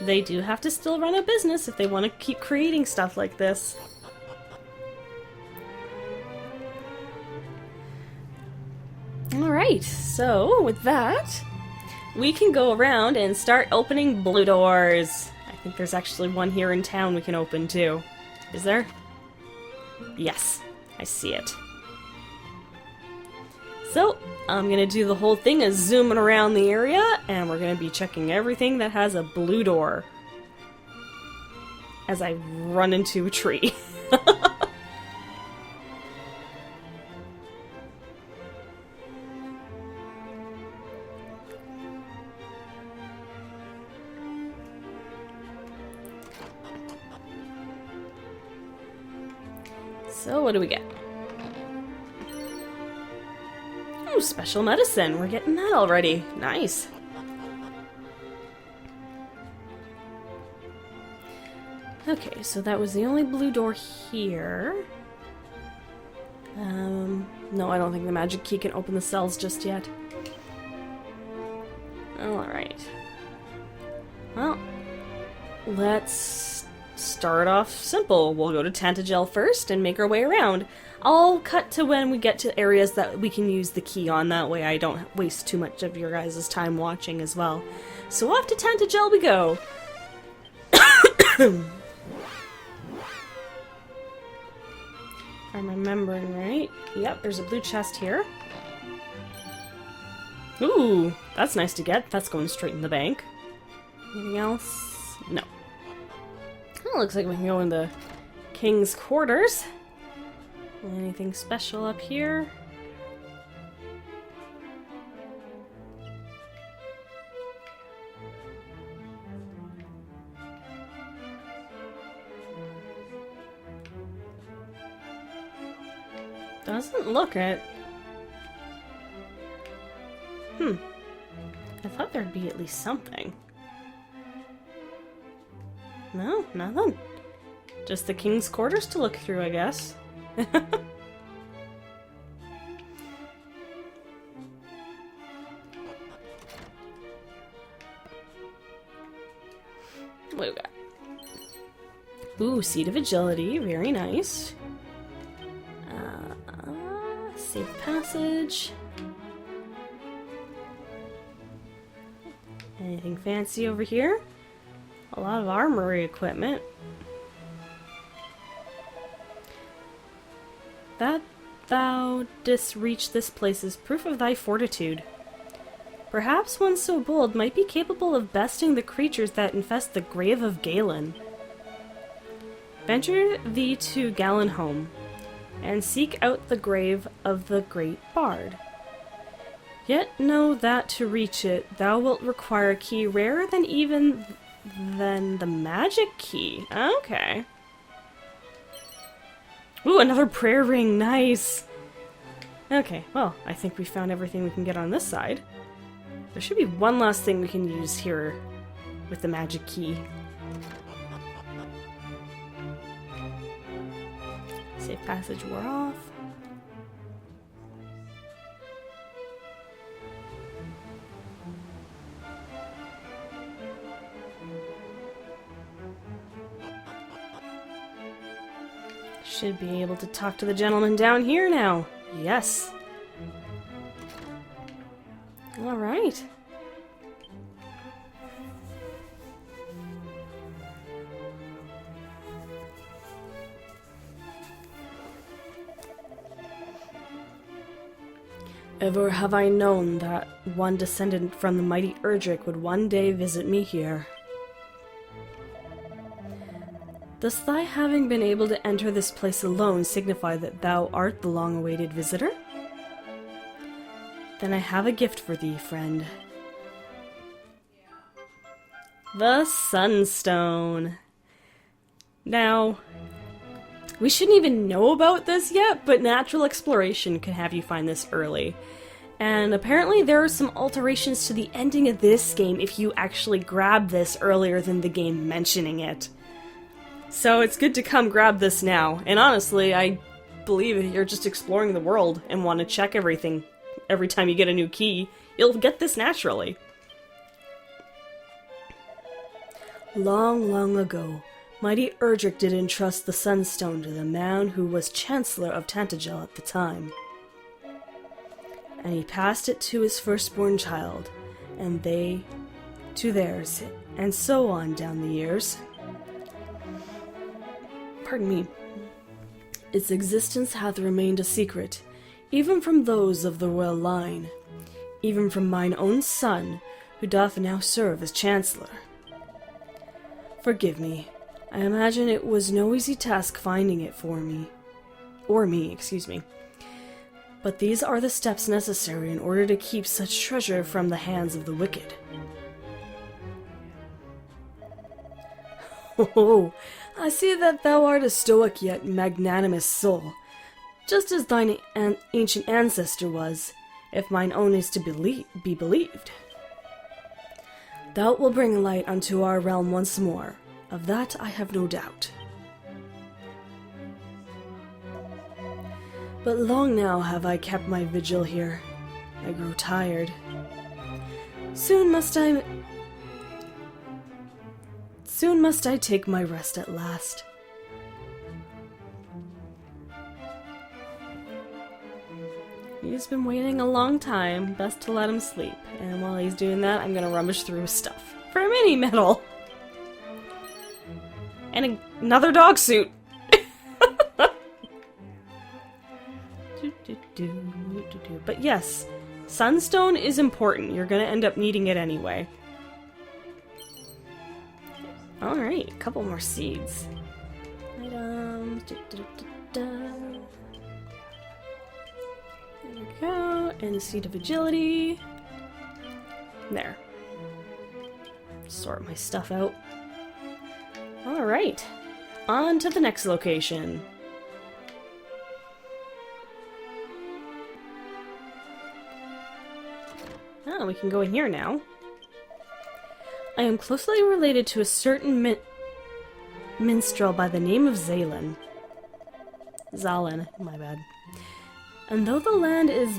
they do have to still run a business if they want to keep creating stuff like this. Alright, so with that, we can go around and start opening blue doors. I think there's actually one here in town we can open too. Is there? Yes, I see it. So, I'm gonna do the whole thing of zooming around the area, and we're gonna be checking everything that has a blue door. As I run into a tree. So, what do we get? Ooh, special medicine. We're getting that already. Nice. Okay, so that was the only blue door here. No, I don't think the magic key can open the cells just yet. Alright. Well, let's start off simple. We'll go to Tantagel first and make our way around. I'll cut to when we get to areas that we can use the key on, that way I don't waste too much of your guys' time watching as well. So off to Tantagel we go! If I'm remembering right. Yep, there's a blue chest here. Ooh, that's nice to get. That's going straight in the bank. Anything else? No. Well, looks like we can go in the king's quarters. Anything special up here? Doesn't look it. I thought there'd be at least something. No, nothing. Just the king's quarters to look through, I guess. What do we got? Ooh, Seed of Agility, very nice. Safe passage. Anything fancy over here? A lot of armory equipment. That thou didst reach this place is proof of thy fortitude. Perhaps one so bold might be capable of besting the creatures that infest the grave of Galen. Venture thee to Galenholm, and seek out the grave of the great bard. Yet know that to reach it, thou wilt require a key rarer than even than the magic key. Okay. Ooh, another prayer ring. Nice. Okay, well, I think we found everything we can get on this side. There should be one last thing we can use here with the magic key. Safe passage wore off. Should be able to talk to the gentleman down here now. Yes. All right. Ever have I known that one descendant from the mighty Erdrick would one day visit me here. Does thy having been able to enter this place alone signify that thou art the long-awaited visitor? Then I have a gift for thee, friend. The Sunstone. Now, we shouldn't even know about this yet, but natural exploration can have you find this early. And apparently there are some alterations to the ending of this game if you actually grab this earlier than the game mentioning it. So it's good to come grab this now. And honestly, I believe if you're just exploring the world and want to check everything every time you get a new key, you'll get this naturally. Long, long ago, mighty Erdrick did entrust the Sunstone to the man who was Chancellor of Tantagel at the time. And he passed it to his firstborn child, and they to theirs, and so on down the years. Pardon me. Its existence hath remained a secret, even from those of the royal line, even from mine own son, who doth now serve as Chancellor. Forgive me, I imagine it was no easy task finding it for me. But these are the steps necessary in order to keep such treasure from the hands of the wicked. Oh, I see that thou art a stoic yet magnanimous soul, just as thine ancient ancestor was, if mine own is to be believed. Thou wilt bring light unto our realm once more, of that I have no doubt. But long now have I kept my vigil here. I grow tired. Soon must I take my rest at last. He's been waiting a long time, best to let him sleep. And while he's doing that, I'm gonna rummage through his stuff for a mini medal. And another dog suit. But yes, Sunstone is important. You're gonna end up needing it anyway. Alright, a couple more seeds. Items. There we go. And a seed of agility. There. Sort my stuff out. Alright. On to the next location. Oh, we can go in here now. I am closely related to a certain minstrel by the name of Zalen. Zalen, my bad. And though the land is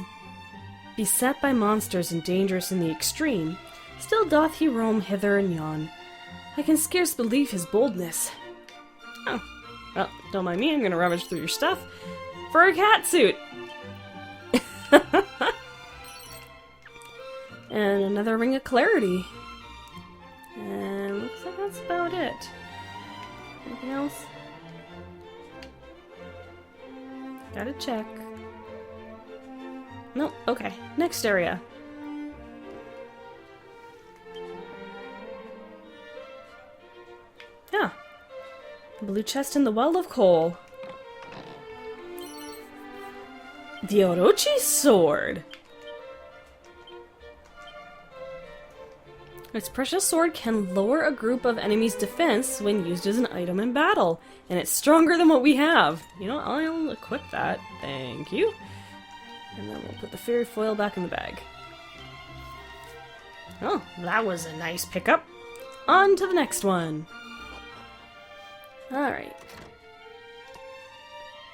beset by monsters and dangerous in the extreme, still doth he roam hither and yon. I can scarce believe his boldness. Oh, well, don't mind me, I'm gonna rummage through your stuff for a cat suit! And another ring of clarity. And looks like that's about it. Anything else? Gotta check. Nope, okay. Next area. Yeah. Blue chest in the well of coal. The Orochi sword! Its precious sword can lower a group of enemies' defense when used as an item in battle, and it's stronger than what we have. You know, I'll equip that. Thank you. And then we'll put the fairy foil back in the bag. Oh, that was a nice pickup. On to the next one. Alright.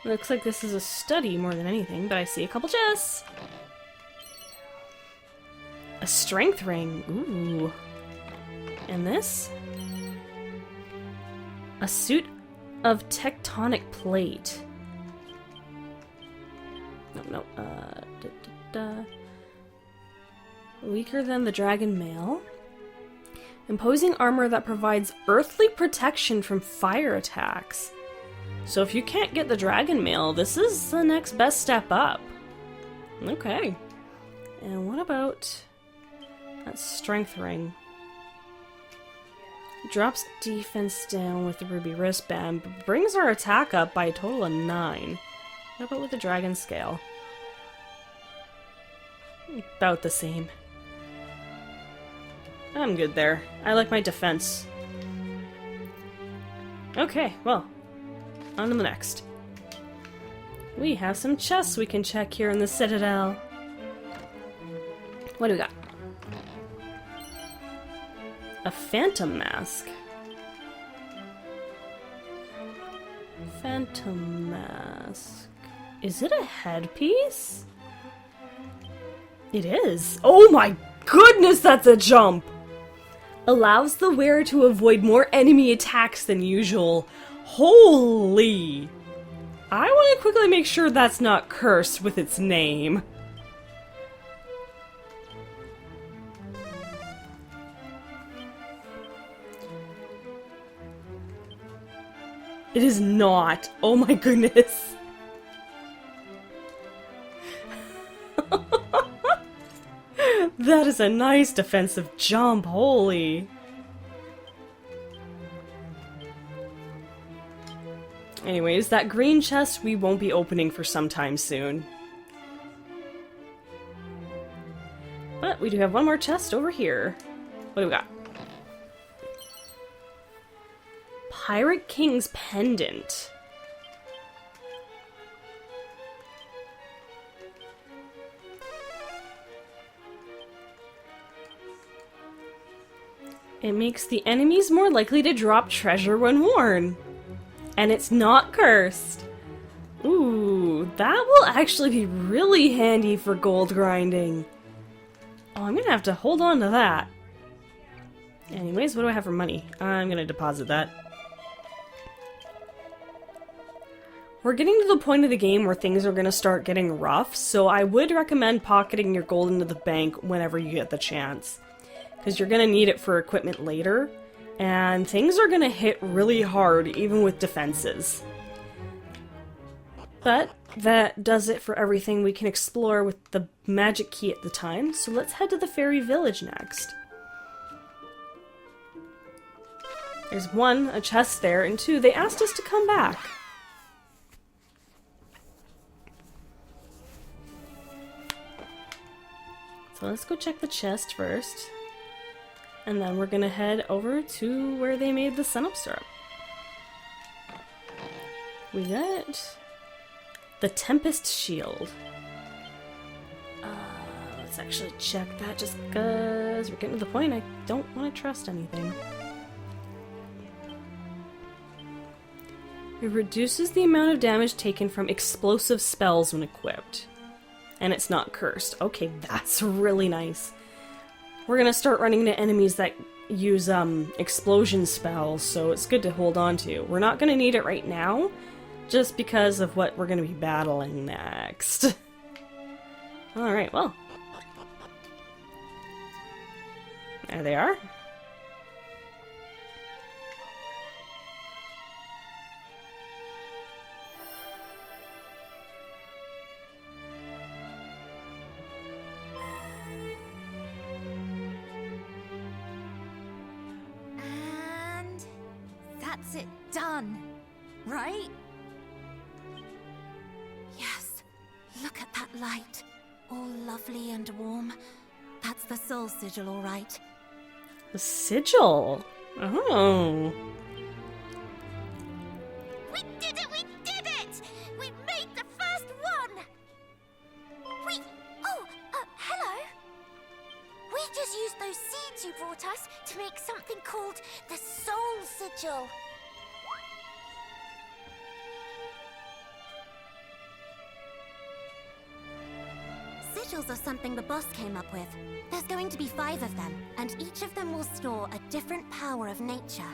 Looks like this is a study more than anything, but I see a couple chests. A strength ring. Ooh. And this? A suit of tectonic plate. No. Weaker than the dragon mail. Imposing armor that provides earthly protection from fire attacks. So if you can't get the dragon mail, this is the next best step up. Okay. And what about that strength ring? Drops defense down with the ruby wristband, but brings our attack up by a total of 9. What about with the dragon scale? About the same. I'm good there. I like my defense. Okay, well, on to the next. We have some chests we can check here in the Citadel. What do we got? A phantom mask. Phantom mask. Is it a headpiece? It is. Oh my goodness, that's a jump! Allows the wearer to avoid more enemy attacks than usual. Holy! I want to quickly make sure that's not cursed with its name. It is not. Oh my goodness. That is a nice defensive jump, holy. Anyways, that green chest we won't be opening for some time soon. But we do have one more chest over here. What do we got? Pirate King's Pendant. It makes the enemies more likely to drop treasure when worn. And it's not cursed. Ooh, that will actually be really handy for gold grinding. Oh, I'm gonna have to hold on to that. Anyways, what do I have for money? I'm gonna deposit that. We're getting to the point of the game where things are gonna start getting rough, so I would recommend pocketing your gold into the bank whenever you get the chance. Because you're going to need it for equipment later, and things are going to hit really hard even with defenses. But that does it for everything we can explore with the magic key at the time, so let's head to the fairy village next. There's one, a chest there, and two, they asked us to come back. So let's go check the chest first. And then we're gonna head over to where they made the sun-up syrup. We got the Tempest Shield. Let's actually check that just because we're getting to the point I don't want to trust anything. It reduces the amount of damage taken from explosive spells when equipped. And it's not cursed. Okay, that's really nice. We're gonna start running into enemies that use explosion spells, so it's good to hold on to. We're not gonna need it right now, just because of what we're gonna be battling next. Alright, well. There they are. That's it done, right? Yes, look at that light, all lovely and warm. That's the soul sigil, all right. The sigil? Oh. We did it! We did it! We made the first one! Hello? We just used those seeds you brought us to make something called the soul sigil. Sigils are something the boss came up with. There's going to be 5 of them, and each of them will store a different power of nature.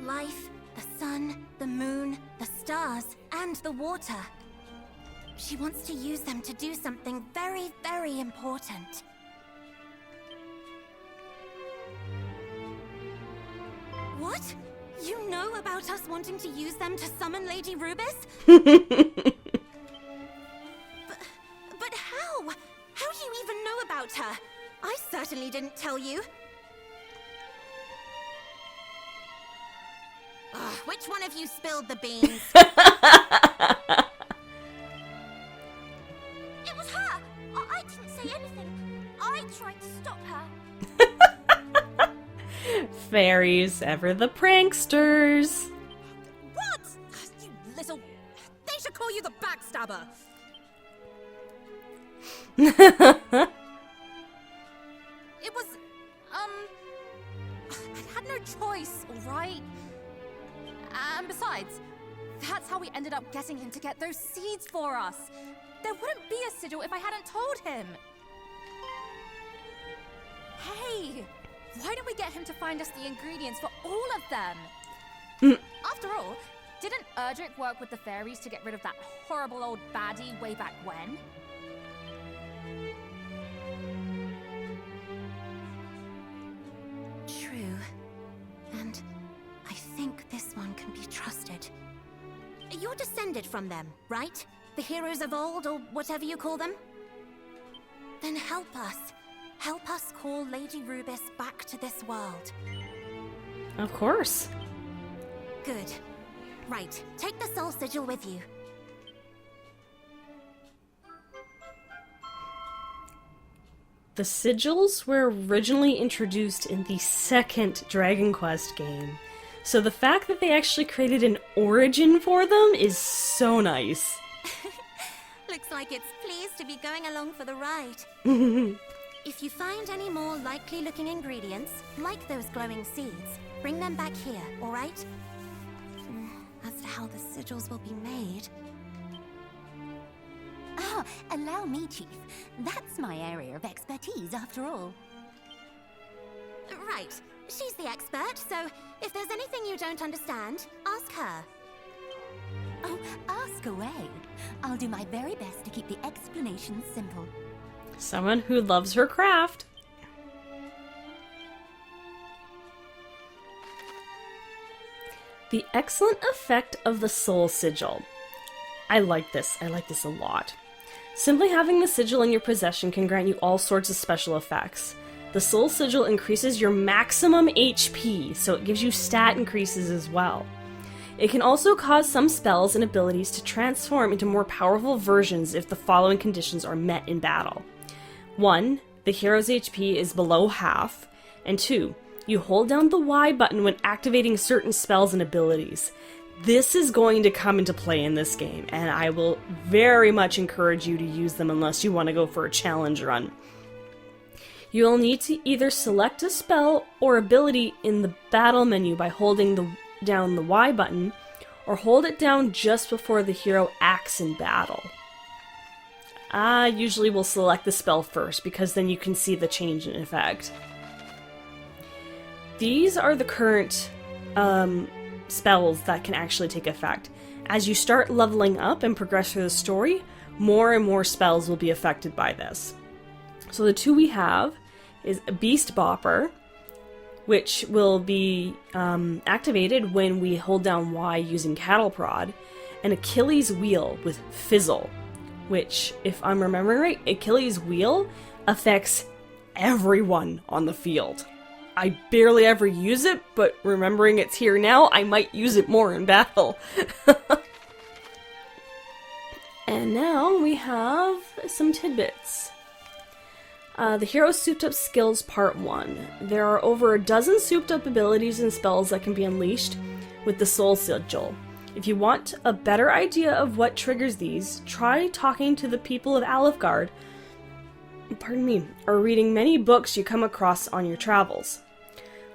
Life, the sun, the moon, the stars, and the water. She wants to use them to do something very, very important. What? You know about us wanting to use them to summon Lady Rubis? But how? How do you even know about her? I certainly didn't tell you. Ugh, which one of you spilled the beans? It was her! I didn't say anything. I tried to stop her. Fairies, ever the pranksters. What? You little... They should call you the backstabber. It was... I had no choice, alright? And besides, that's how we ended up getting him to get those seeds for us. There wouldn't be a sigil if I hadn't told him. Why don't we get him to find us the ingredients for all of them? After all, didn't Erdrick work with the fairies to get rid of that horrible old baddie way back when? True. And I think this one can be trusted. You're descended from them, right? The heroes of old, or whatever you call them? Then help us. Help us call Lady Rubis back to this world. Of course. Good. Right, take the soul sigil with you. The sigils were originally introduced in the second Dragon Quest game, so the fact that they actually created an origin for them is so nice. Looks like it's pleased to be going along for the ride. If you find any more likely-looking ingredients, like those glowing seeds, bring them back here, all right? As to how the sigils will be made... Ah, allow me, Chief. That's my area of expertise, after all. Right. She's the expert, so if there's anything you don't understand, ask her. Oh, ask away. I'll do my very best to keep the explanations simple. Someone who loves her craft. The excellent effect of the soul sigil. I like this. I like this a lot. Simply having the sigil in your possession can grant you all sorts of special effects. The soul sigil increases your maximum HP, so it gives you stat increases as well. It can also cause some spells and abilities to transform into more powerful versions if the following conditions are met in battle. 1. The hero's HP is below half, and 2. You hold down the Y button when activating certain spells and abilities. This is going to come into play in this game, and I will very much encourage you to use them unless you want to go for a challenge run. You'll need to either select a spell or ability in the battle menu by holding down the Y button, or hold it down just before the hero acts in battle. I usually will select the spell first, because then you can see the change in effect. These are the current spells that can actually take effect. As you start leveling up and progress through the story, more and more spells will be affected by this. So the two we have is a Beast Bopper, which will be activated when we hold down Y using Cattle Prod, and Achilles' Wheel with Fizzle, which, if I'm remembering right, Achilles' Wheel affects everyone on the field. I barely ever use it, but remembering it's here now, I might use it more in battle. And now we have some tidbits. The Hero's Souped Up Skills Part 1. There are over a dozen souped up abilities and spells that can be unleashed with the Soul Sigil. If you want a better idea of what triggers these, try talking to the people of Alifgard, or reading many books you come across on your travels.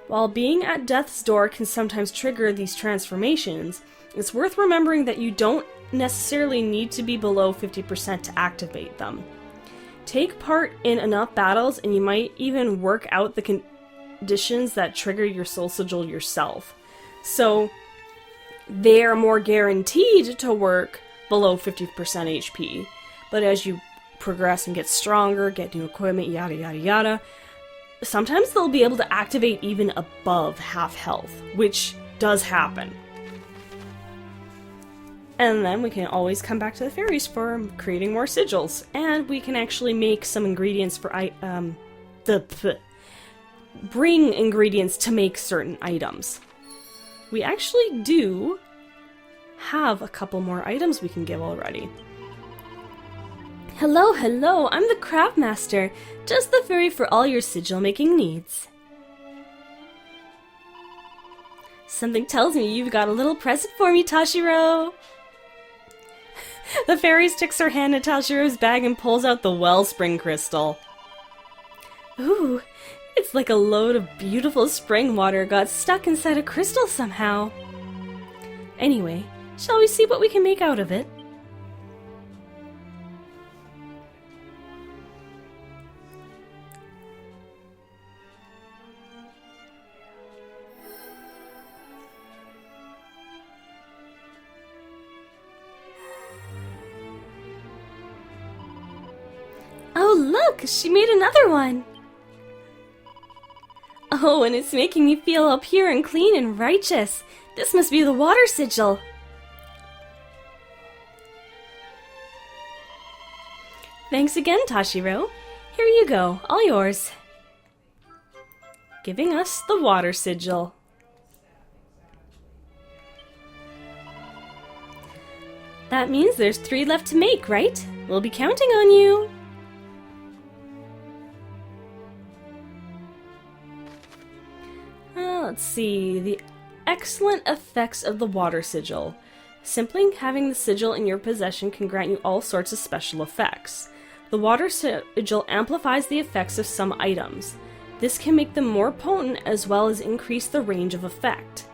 While being at death's door can sometimes trigger these transformations, it's worth remembering that you don't necessarily need to be below 50% to activate them. Take part in enough battles and you might even work out the conditions that trigger your soul sigil yourself. So they are more guaranteed to work below 50% HP, but as you progress and get stronger, get new equipment, yada yada yada, sometimes they'll be able to activate even above half health, which does happen. And then we can always come back to the fairies for creating more sigils, and we can actually make some ingredients for bring ingredients to make certain items. We actually do have a couple more items we can give already. Hello, hello, I'm the Craft Master, just the fairy for all your sigil making needs. Something tells me you've got a little present for me, Tashiro. The fairy sticks her hand in Tashiro's bag and pulls out the wellspring crystal. Ooh, it's like a load of beautiful spring water got stuck inside a crystal somehow. Anyway, shall we see what we can make out of it? Look, she made another one! Oh, and it's making me feel all pure and clean and righteous. This must be the water sigil. Thanks again, Tashiro. Here you go, all yours. Giving us the water sigil. That means there's 3 left to make, right? We'll be counting on you. Let's see. The excellent effects of the water sigil. Simply having the sigil in your possession can grant you all sorts of special effects. The water sigil amplifies the effects of some items. This can make them more potent as well as increase the range of effect.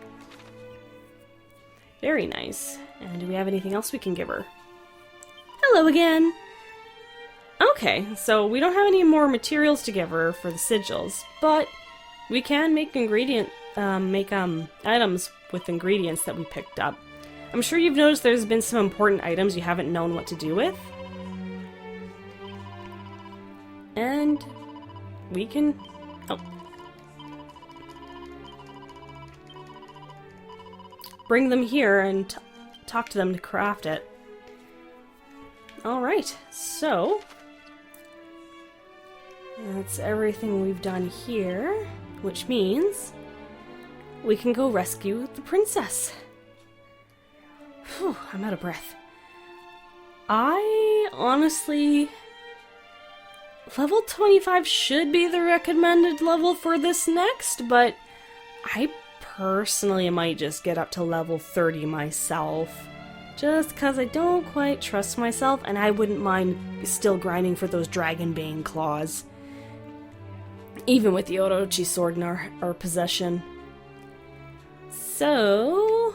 Very nice. And do we have anything else we can give her? Hello again! Okay, so we don't have any more materials to give her for the sigils, but we can make items with ingredients that we picked up. I'm sure you've noticed there's been some important items you haven't known what to do with. And we can... bring them here and talk to them to craft it. Alright, so... that's everything we've done here, which means we can go rescue the princess. Whew, I'm out of breath. I honestly... level 25 should be the recommended level for this next, but I personally might just get up to level 30 myself. Just because I don't quite trust myself, and I wouldn't mind still grinding for those Dragonbane claws. Even with the Orochi sword in our possession. So,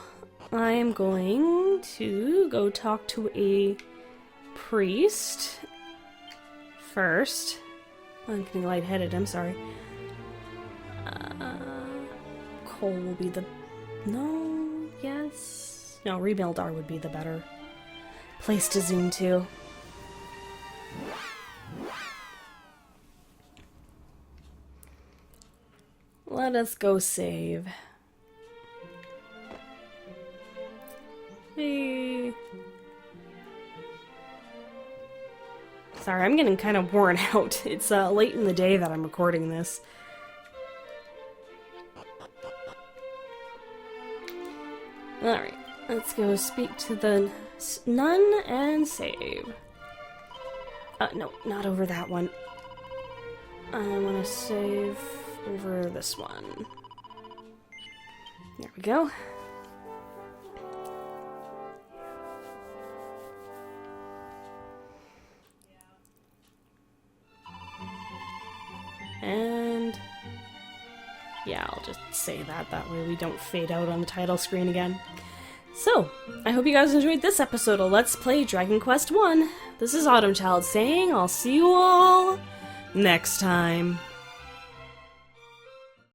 I am going to go talk to a priest first. I'm getting lightheaded, I'm sorry. Cole will be the... no, yes... no, Remildar would be the better place to zoom to. Let us go save. Hey. Sorry, I'm getting kind of worn out. It's late in the day that I'm recording this. Alright, let's go speak to the nun and save. No, not over that one. I want to save over this one. There we go. And yeah, I'll just say that way we don't fade out on the title screen again. So, I hope you guys enjoyed this episode of Let's Play Dragon Quest I. This is Autumn Child saying I'll see you all next time.